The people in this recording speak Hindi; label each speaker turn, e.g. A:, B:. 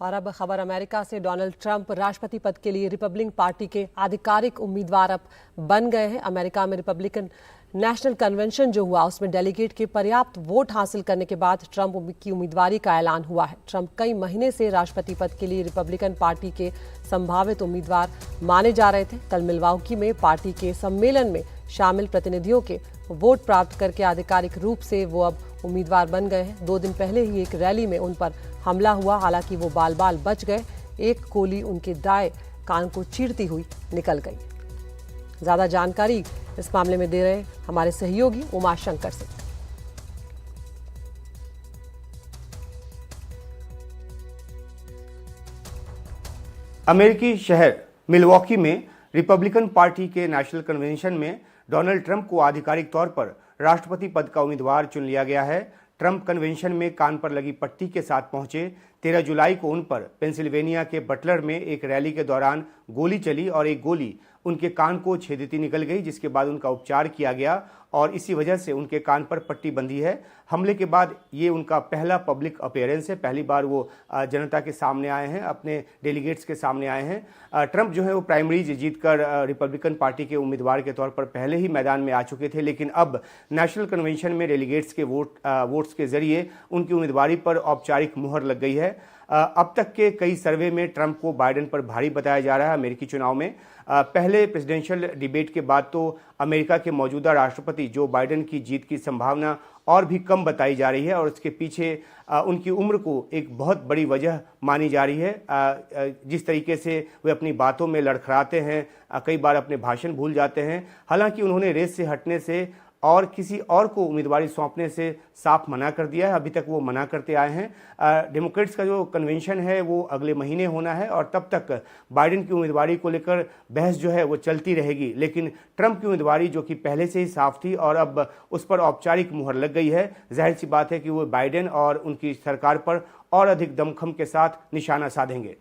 A: और अब खबर अमेरिका से। डोनाल्ड ट्रंप राष्ट्रपति पद के लिए रिपब्लिकन पार्टी के आधिकारिक उम्मीदवार अब बन गए हैं। अमेरिका में रिपब्लिकन नेशनल कन्वेंशन जो हुआ उसमें डेलीगेट के पर्याप्त वोट हासिल करने के बाद ट्रंप की उम्मीदवारी का ऐलान हुआ है। ट्रंप कई महीने से राष्ट्रपति पद के लिए रिपब्लिकन पार्टी के संभावित उम्मीदवार माने जा रहे थे। कल मिल्वॉकी में पार्टी के सम्मेलन में शामिल प्रतिनिधियों के वोट प्राप्त करके आधिकारिक रूप से वो अब उम्मीदवार बन गए हैं। 2 दिन पहले ही एक रैली में उन पर हमला हुआ, हालांकि वो बाल बाल बच गए। एक गोली उनके दाएं कान को चीरती हुई निकल गई। ज्यादा जानकारी इस मामले में दे रहे हमारे सहयोगी उमाशंकर सिंह।
B: अमेरिकी शहर मिल्वॉकी में रिपब्लिकन पार्टी के नेशनल कन्वेंशन में डोनाल्ड ट्रंप को आधिकारिक तौर पर राष्ट्रपति पद का उम्मीदवार चुन लिया गया है। ट्रंप कन्वेंशन में कान पर लगी पट्टी के साथ पहुंचे। 13 जुलाई को उन पर पेंसिल्वेनिया के बटलर में एक रैली के दौरान गोली चली और एक गोली उनके कान को छेदती निकल गई, जिसके बाद उनका उपचार किया गया और इसी वजह से उनके कान पर पट्टी बंधी है। हमले के बाद ये उनका पहला पब्लिक अपीयरेंस है। पहली बार वो जनता के सामने आए हैं, अपने डेलीगेट्स के सामने आए हैं। ट्रंप जो है वो प्राइमरीज जीतकर रिपब्लिकन पार्टी के उम्मीदवार के तौर पर पहले ही मैदान में आ चुके थे, लेकिन अब नेशनल कन्वेंशन में डेलीगेट्स के वोट्स के जरिए उनकी उम्मीदवारी पर औपचारिक मुहर लग गई है। अब तक के कई सर्वे में ट्रंप को बाइडेन पर भारी बताया जा रहा है। अमेरिकी चुनाव में पहले प्रेसिडेंशियल डिबेट के बाद तो अमेरिका के मौजूदा राष्ट्रपति जो बाइडेन की जीत की संभावना और भी कम बताई जा रही है और उसके पीछे उनकी उम्र को एक बहुत बड़ी वजह मानी जा रही है। जिस तरीके से वे अपनी बातों में लड़खड़ाते हैं, कई बार अपने भाषण भूल जाते हैं। हालांकि उन्होंने रेस से हटने से और किसी और को उम्मीदवारी सौंपने से साफ मना कर दिया है। अभी तक वो मना करते आए हैं। डेमोक्रेट्स का जो कन्वेंशन है वो अगले महीने होना है और तब तक बाइडेन की उम्मीदवारी को लेकर बहस जो है वो चलती रहेगी। लेकिन ट्रंप की उम्मीदवारी जो कि पहले से ही साफ थी और अब उस पर औपचारिक मुहर लग गई है, जाहिर सी बात है कि वो बाइडेन और उनकी सरकार पर और अधिक दमखम के साथ निशाना साधेंगे।